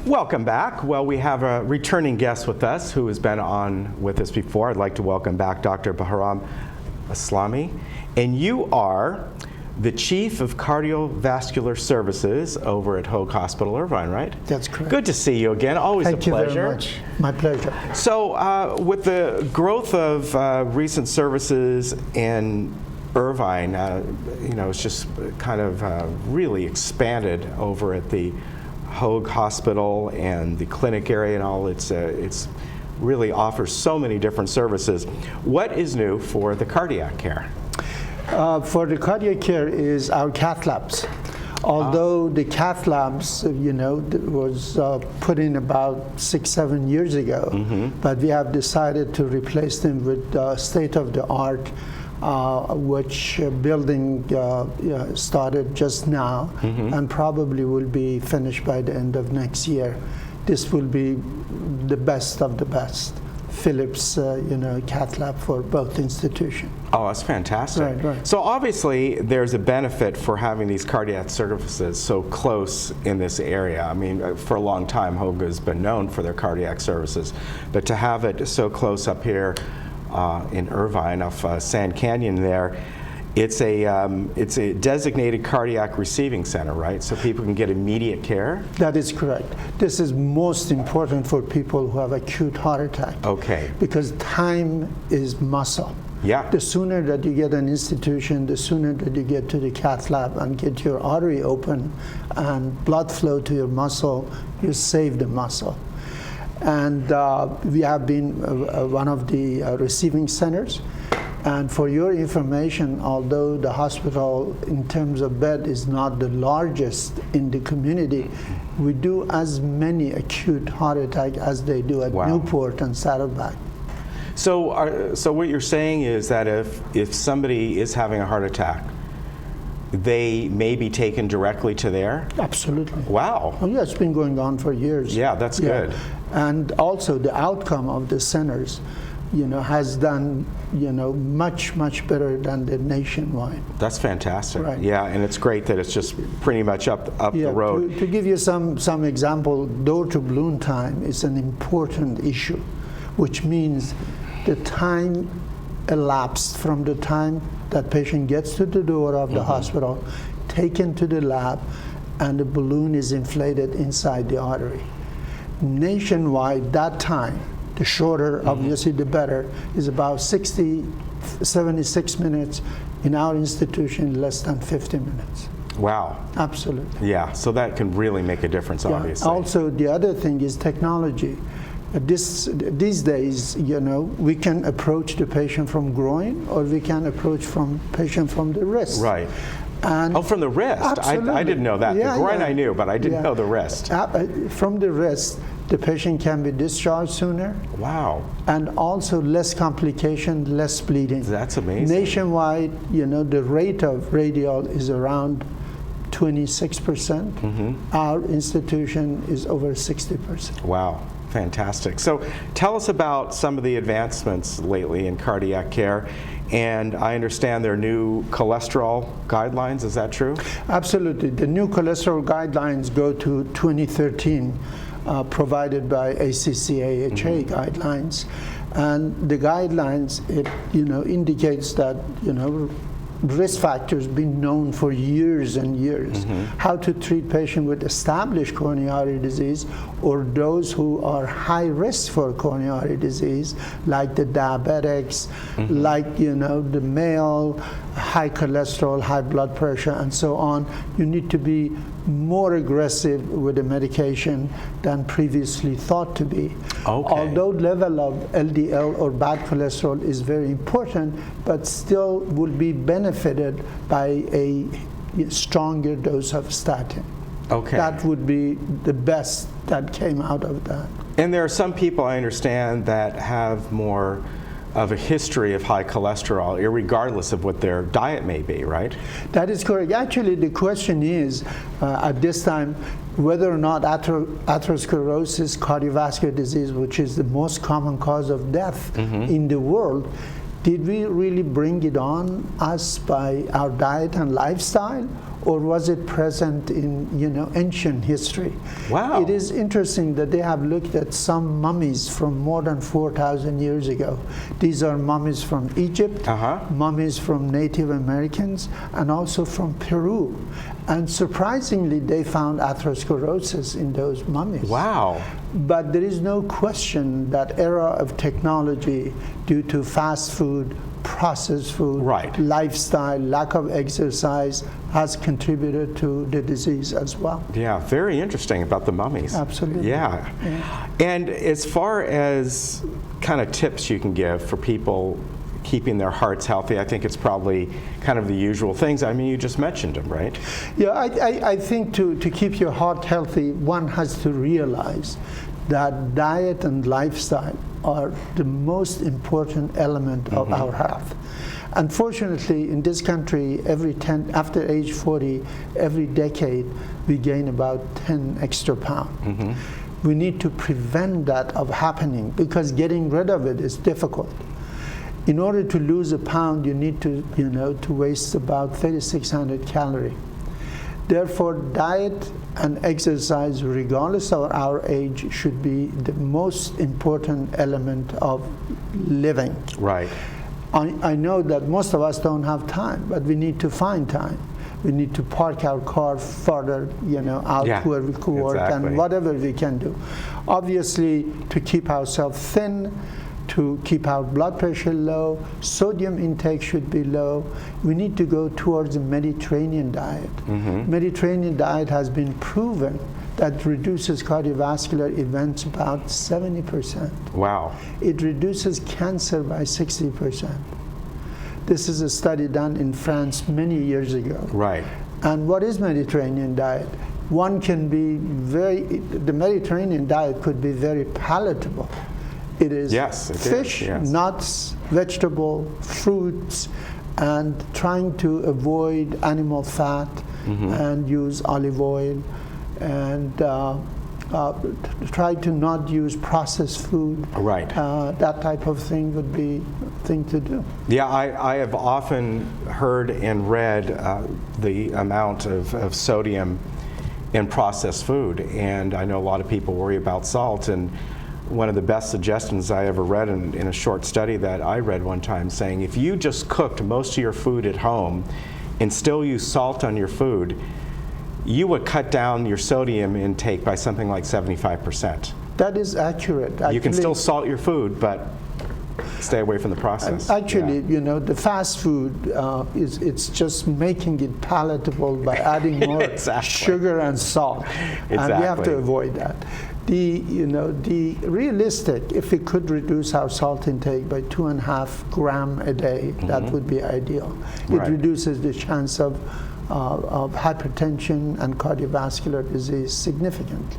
Welcome back. Well, we have a returning guest with us who has been on with us before. I'd like to welcome back Dr. Bahram Aslami. And you are the Chief of Cardiovascular Services over at Hoag Hospital, Irvine, right? That's correct. Good to see you again. Always a pleasure. Thank you very much. My pleasure. So with the growth of recent services in Irvine, it's just kind of really expanded over at the Hoag Hospital and the clinic area and all. It's really offers so many different services. What is new for the cardiac care? For the cardiac care is our cath labs. Although the cath labs, was put in about 6-7 years ago, but we have decided to replace them with state-of-the-art, which building started just now and probably will be finished by the end of next year. This will be the best of the best Philips, cath lab for both institutions. Oh, that's fantastic. Right. So obviously there's a benefit for having these cardiac services so close in this area. I mean, for a long time, Hoag has been known for their cardiac services, but to have it so close up here in Irvine off Sand Canyon there, it's a designated cardiac receiving center, right? So people can get immediate care? That is correct. This is most important for people who have acute heart attack. Okay. Because time is muscle. Yeah. The sooner that you get an institution, the sooner that you get to the cath lab and get your artery open and blood flow to your muscle, you save the muscle. And we have been one of the receiving centers. And for your information, although the hospital in terms of bed is not the largest in the community, we do as many acute heart attack as they do at Newport and Saddleback. So what you're saying is that if somebody is having a heart attack, they may be taken directly to there? Absolutely. Wow. Oh, yeah, it's been going on for years. Yeah, that's good. And also the outcome of the centers, has done, much better than the nationwide. That's fantastic. Right. Yeah, and it's great that it's just pretty much up the road. To give you some example, door to balloon time is an important issue, which means the time elapsed from the time that patient gets to the door of the hospital, taken to the lab, and the balloon is inflated inside the artery. Nationwide, that time, the shorter, obviously the better, is about 76 minutes. In our institution, less than 50 minutes. Wow. Absolutely. Yeah, so that can really make a difference, obviously. Also, the other thing is technology. These days, we can approach the patient from groin, or we can approach patient from the wrist. Right. And from the wrist? I didn't know that. Yeah, the groin I knew, but I didn't know the wrist. From the wrist, the patient can be discharged sooner. Wow. And also less complication, less bleeding. That's amazing. Nationwide, the rate of radial is around 26%. Our institution is over 60%. Wow. Fantastic. So tell us about some of the advancements lately in cardiac care. And I understand there are new cholesterol guidelines. Is that true? Absolutely. The new cholesterol guidelines go to 2013, provided by ACC/AHA guidelines. And the guidelines, it indicates that risk factors been known for years and years. How to treat patients with established coronary artery disease or those who are high risk for coronary artery disease, like the diabetics, like the male, high cholesterol, high blood pressure, and so on. You need to be more aggressive with the medication than previously thought to be. Okay. Although level of LDL or bad cholesterol is very important, but still will be benefited by a stronger dose of statin. Okay. That would be the best that came out of that. And there are some people, I understand, that have more of a history of high cholesterol, irregardless of what their diet may be, right? That is correct. Actually, the question is, at this time, whether or not atherosclerosis, cardiovascular disease, which is the most common cause of death in the world, did we really bring it on us by our diet and lifestyle, or was it present in, ancient history? Wow. It is interesting that they have looked at some mummies from more than 4,000 years ago. These are mummies from Egypt, mummies from Native Americans, and also from Peru. And surprisingly, they found atherosclerosis in those mummies. Wow. But there is no question that era of technology, due to fast food, processed food, lifestyle, lack of exercise, has contributed to the disease as well. Yeah, very interesting about the mummies. Absolutely. Yeah. And as far as kind of tips you can give for people keeping their hearts healthy, I think it's probably kind of the usual things. I mean, you just mentioned them, right? Yeah, I think to keep your heart healthy, one has to realize that diet and lifestyle are the most important element of our health. Unfortunately, in this country, after age 40, every decade, we gain about 10 extra pounds. We need to prevent that of happening, because getting rid of it is difficult. In order to lose a pound, you need to, to waste about 3,600 calories. Therefore, diet and exercise, regardless of our age, should be the most important element of living. Right. I know that most of us don't have time, but we need to find time. We need to park our car further, out where we could work, and whatever we can do. Obviously, to keep ourselves thin, to keep our blood pressure low, sodium intake should be low. We need to go towards a Mediterranean diet. Mediterranean diet has been proven that reduces cardiovascular events about 70%. Wow. It reduces cancer by 60%. This is a study done in France many years ago. Right. And what is Mediterranean diet? One can be the Mediterranean diet could be very palatable. It is fish, nuts, vegetable, fruits, and trying to avoid animal fat and use olive oil, and try to not use processed food. Right. That type of thing would be a thing to do. Yeah, I have often heard and read the amount of sodium in processed food, and I know a lot of people worry about salt, and one of the best suggestions I ever read in a short study that I read one time, saying if you just cooked most of your food at home and still use salt on your food, you would cut down your sodium intake by something like 75%. That is accurate. Actually, you can still salt your food, but stay away from the process. Actually, the fast food, it's just making it palatable by adding more sugar and salt. And we have to avoid that. The realistic, if we could reduce our salt intake by 2.5 grams a day, that would be ideal. It reduces the chance of hypertension and cardiovascular disease significantly.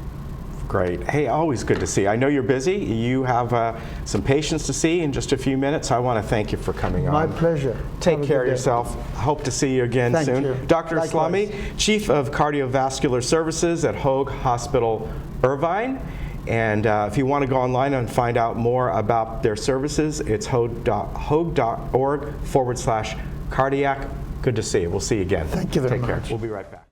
Great. Hey, always good to see you. I know you're busy. You have some patients to see in just a few minutes. I want to thank you for coming on. My pleasure. Take care of yourself. Hope to see you again soon. You. Dr. Likewise. Islami, Chief of Cardiovascular Services at Hoag Hospital, Irvine. And if you want to go online and find out more about their services, it's hoag.org/cardiac. Good to see you. We'll see you again. Thank you very much. Take care. We'll be right back.